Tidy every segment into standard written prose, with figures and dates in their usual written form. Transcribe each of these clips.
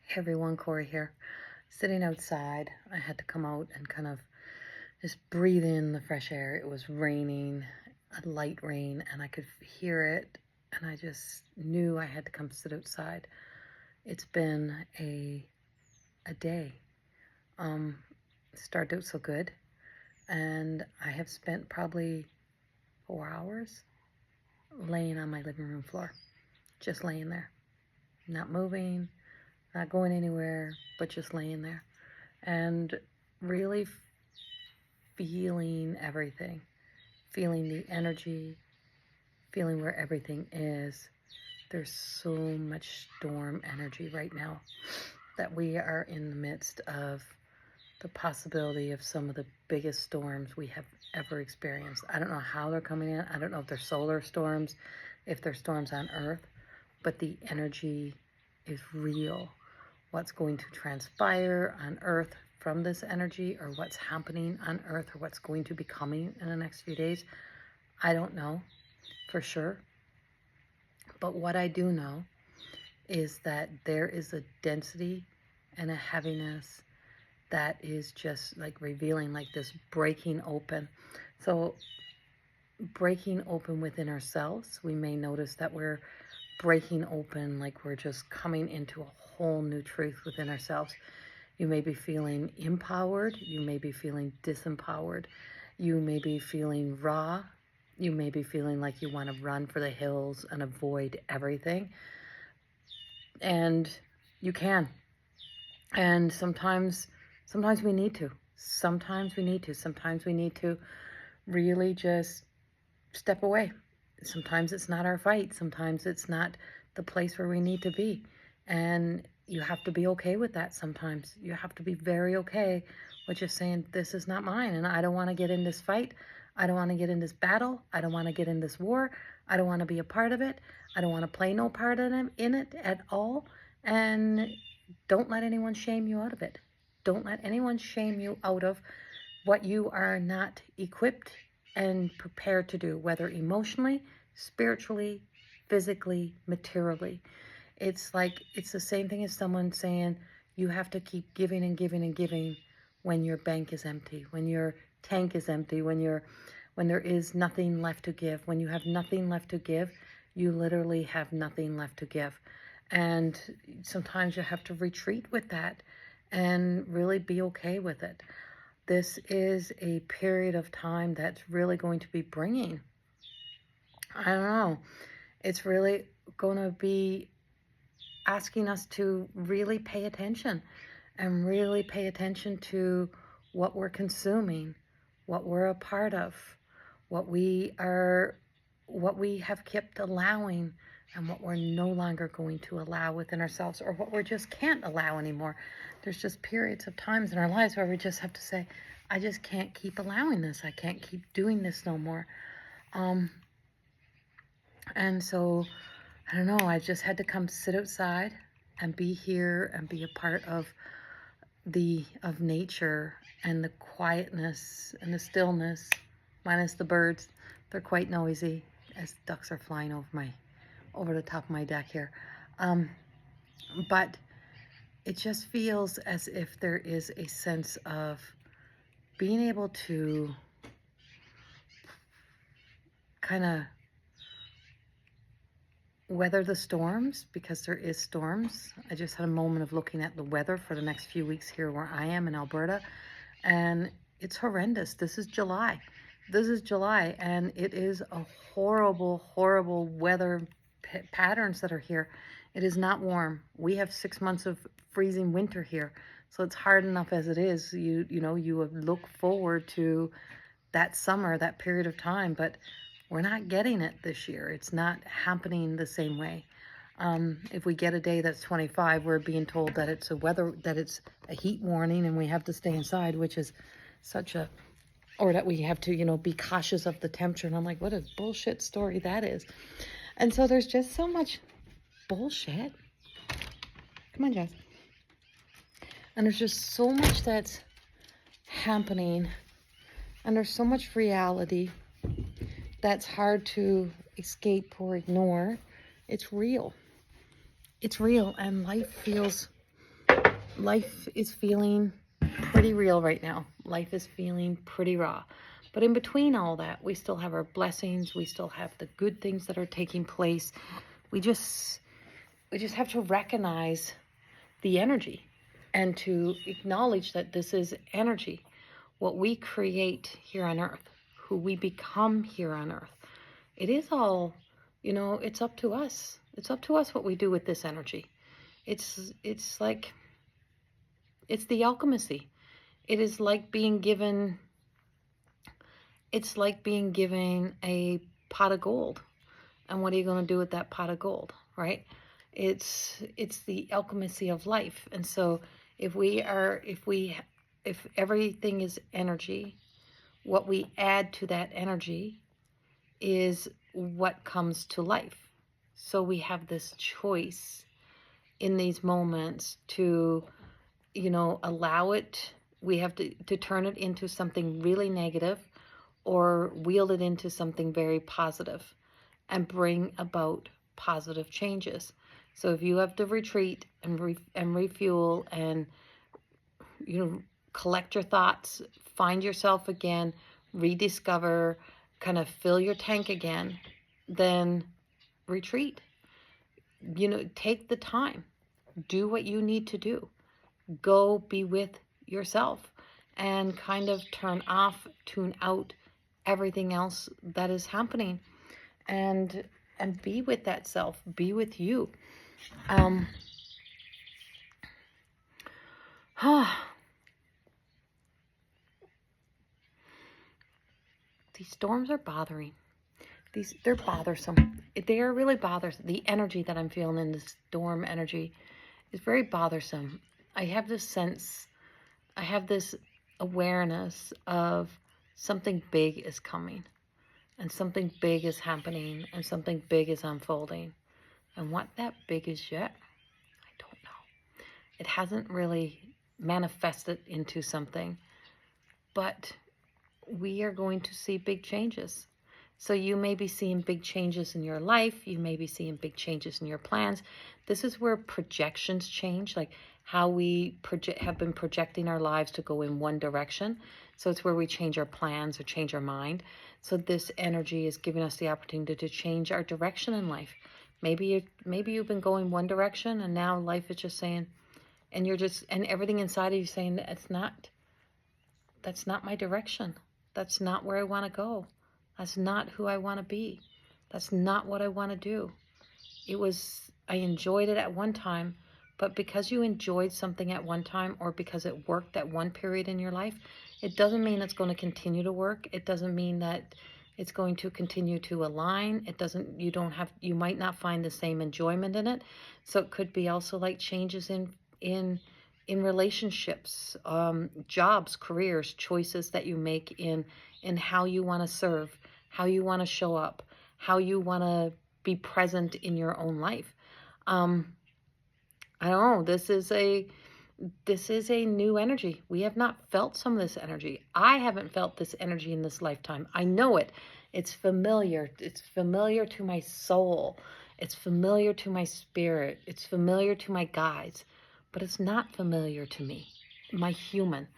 Hey everyone, Corey here. Sitting outside, I had to come out and kind of just breathe in the fresh air. It was raining, a light rain, and I could hear it, and I just knew I had to come sit outside. It's been a day. Started out so good, and I have spent probably 4 hours laying on my living room floor, just laying there, not moving, not going anywhere, but just laying there. And really feeling everything, feeling the energy, feeling where everything is. There's so much storm energy right now that we are in the midst of the possibility of some of the biggest storms we have ever experienced. I don't know how they're coming in. I don't know if they're solar storms, if they're storms on Earth, but the energy is real. What's going to transpire on Earth from this energy, or what's happening on Earth, or what's going to be coming in the next few days, I don't know for sure. But what I do know is that there is a density and a heaviness that is just like revealing, like this breaking open. So breaking open within ourselves, we may notice that we're breaking open, like we're just coming into a whole new truth within ourselves. You may be feeling empowered. You may be feeling disempowered. You may be feeling raw. You may be feeling like you want to run for the hills and avoid everything. And you can. And sometimes we need to. Sometimes we need to really just step away. Sometimes it's not our fight. Sometimes it's not the place where we need to be. And you have to be okay with that sometimes. You have to be very okay with just saying, this is not mine, and I don't want to get in this fight. I don't want to get in this battle. I don't want to get in this war. I don't want to be a part of it. I don't want to play no part in it at all. And don't let anyone shame you out of it. Don't let anyone shame you out of what you are not equipped and prepared to do, whether emotionally, spiritually, physically, materially. It's like, it's the same thing as someone saying you have to keep giving and giving and giving when your bank is empty, when your tank is empty, when there is nothing left to give. When you have nothing left to give, you literally have nothing left to give. And sometimes you have to retreat with that and really be okay with it. This is a period of time that's really going to be bringing, I don't know, it's really going to be asking us to really pay attention, and really pay attention to what we're consuming, what we're a part of, what we have kept allowing, and what we're no longer going to allow within ourselves, or what we just can't allow anymore. There's just periods of times in our lives where we just have to say, I just can't keep allowing this. I can't keep doing this no more. And so, I don't know, I just had to come sit outside and be here and be a part of nature and the quietness and the stillness, minus the birds. They're quite noisy as ducks are flying over the top of my deck here. But it just feels as if there is a sense of being able to kind of weather the storms, because there is storms. I just had a moment of looking at the weather for the next few weeks here where I am in Alberta, and it's horrendous. This is July, and it is a horrible, horrible weather patterns that are here. It is not warm. We have 6 months of freezing winter here, so it's hard enough as it is. You know, you would look forward to that summer, that period of time, but we're not getting it this year. It's not happening the same way. If we get a day that's 25, we're being told that it's a heat warning and we have to stay inside, which is or that we have to, be cautious of the temperature. And I'm like, what a bullshit story that is. And so there's just so much bullshit. Come on, Jess. And there's just so much that's happening. And there's so much reality that's hard to escape or ignore. It's real. It's real, and life feels life is feeling pretty real right now. Life is feeling pretty raw. But in between all that, we still have our blessings. We still have the good things that are taking place. We just have to recognize the energy and to acknowledge that this is energy. What we create here on earth, who we become here on earth. It is all, it's up to us. It's up to us what we do with this energy. It's like, it's the alchemy. It is like being given, it's like being given a pot of gold. And what are you going to do with that pot of gold, right? It's the alchemy of life. And so if everything is energy, what we add to that energy is what comes to life. So we have this choice in these moments to, allow it. We have to turn it into something really negative or wield it into something very positive and bring about positive changes. So if you have to retreat and refuel and, collect your thoughts, find yourself again, rediscover, kind of fill your tank again, then retreat. Take the time. Do what you need to do. Go be with yourself and kind of turn off, tune out everything else that is happening and be with that self, be with you. These storms are bothering. They're bothersome. They are really bothersome. The energy that I'm feeling in this storm energy is very bothersome. I have this sense, I have this awareness of something big is coming and something big is happening and something big is unfolding. And what that big is yet, I don't know. It hasn't really manifested into something, but we are going to see big changes. So you may be seeing big changes in your life. You may be seeing big changes in your plans. This is where projections change, like how we have been projecting our lives to go in one direction. So it's where we change our plans or change our mind. So this energy is giving us the opportunity to change our direction in life. Maybe you've been going one direction and now life is just saying, and everything inside of you saying that's not my direction. That's not where I want to go. That's not who I want to be. That's not what I want to do. I enjoyed it at one time, but because you enjoyed something at one time or because it worked at one period in your life, it doesn't mean it's going to continue to work. It doesn't mean that it's going to continue to align. You might not find the same enjoyment in it. So it could be also like changes in relationships, jobs, careers, choices that you make in how you want to serve, how you want to show up, how you want to be present in your own life. I don't know. This is a new energy. We have not felt some of this energy. I haven't felt this energy in this lifetime. I know it. It's familiar. It's familiar to my soul. It's familiar to my spirit. It's familiar to my guides. But it's not familiar to me, my human.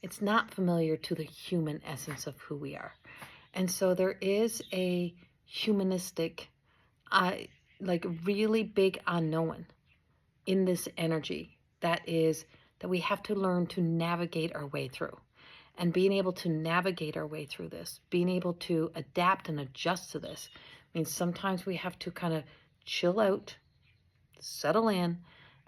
It's not familiar to the human essence of who we are. And so there is a humanistic, like really big unknown in this energy that we have to learn to navigate our way through. And being able to navigate our way through this, being able to adapt and adjust to this, means sometimes we have to kind of chill out, settle in,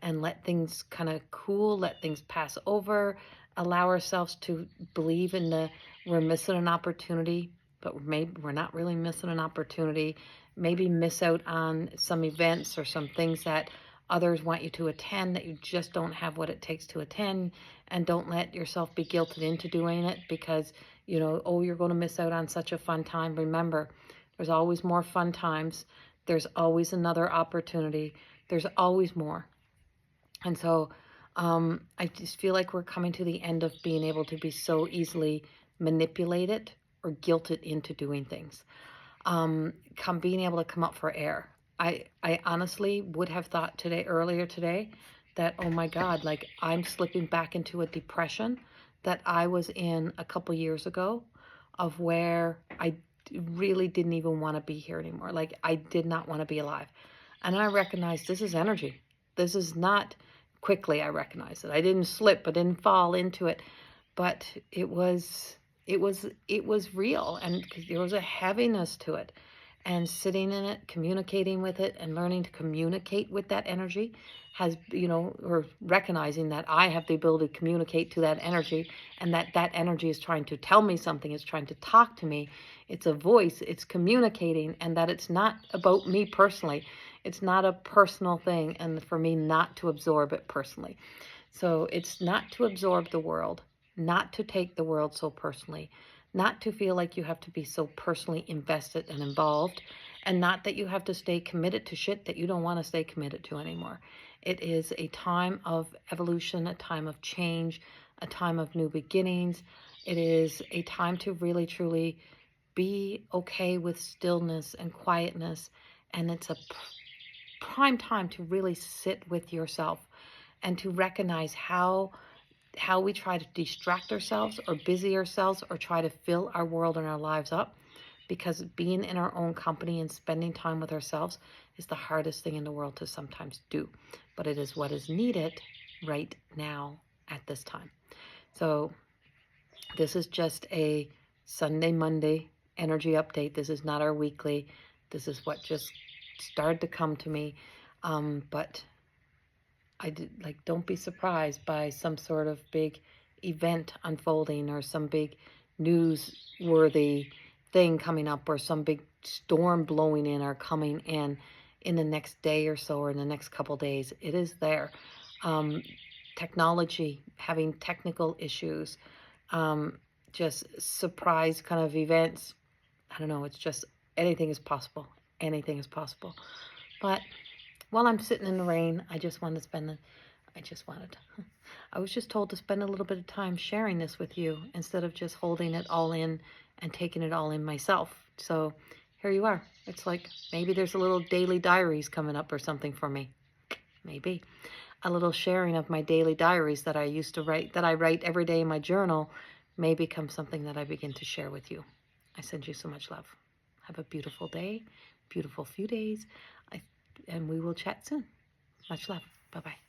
and let things kind of cool, let things pass over, allow ourselves to believe we're missing an opportunity, but maybe we're not really missing an opportunity. Maybe miss out on some events or some things that others want you to attend that you just don't have what it takes to attend, and don't let yourself be guilted into doing it because, you're going to miss out on such a fun time. Remember, there's always more fun times. There's always another opportunity. There's always more. And so I just feel like we're coming to the end of being able to be so easily manipulated or guilted into doing things. Being able to come up for air. I honestly would have thought earlier today that, oh my God, like I'm slipping back into a depression that I was in a couple years ago, of where I really didn't even want to be here anymore. Like I did not want to be alive. And I recognized this is energy. This is not, quickly I recognized it. I didn't slip, I didn't fall into it, but it was real, and there was a heaviness to it. And sitting in it, communicating with it, and learning to communicate with that energy has, or recognizing that I have the ability to communicate to that energy, and that energy is trying to tell me something, it's trying to talk to me. It's a voice, it's communicating, and that it's not about me personally. It's not a personal thing, and for me not to absorb it personally. So it's not to absorb the world, not to take the world so personally, not to feel like you have to be so personally invested and involved, and not that you have to stay committed to shit that you don't want to stay committed to anymore. It is a time of evolution, a time of change, a time of new beginnings. It is a time to really, truly be okay with stillness and quietness. And it's a prime time to really sit with yourself and to recognize how we try to distract ourselves or busy ourselves or try to fill our world and our lives up, because being in our own company and spending time with ourselves is the hardest thing in the world to sometimes do, but it is what is needed right now at this time. So this is just a Sunday, Monday energy update. This is not our weekly. This is what just started to come to me. But don't be surprised by some sort of big event unfolding, or some big newsworthy thing coming up, or some big storm blowing in or coming in the next day or so, or in the next couple days. It is there. Technology, having technical issues, just surprise kind of events. I don't know, it's just anything is possible. Anything is possible. But while I'm sitting in the rain, I was just told to spend a little bit of time sharing this with you instead of just holding it all in and taking it all in myself. So here you are. It's like maybe there's a little daily diaries coming up or something for me. Maybe a little sharing of my daily diaries that I used to write, that I write every day in my journal, may become something that I begin to share with you. I send you so much love. Have a beautiful day, beautiful few days, and we will chat soon. Much love. Bye-bye.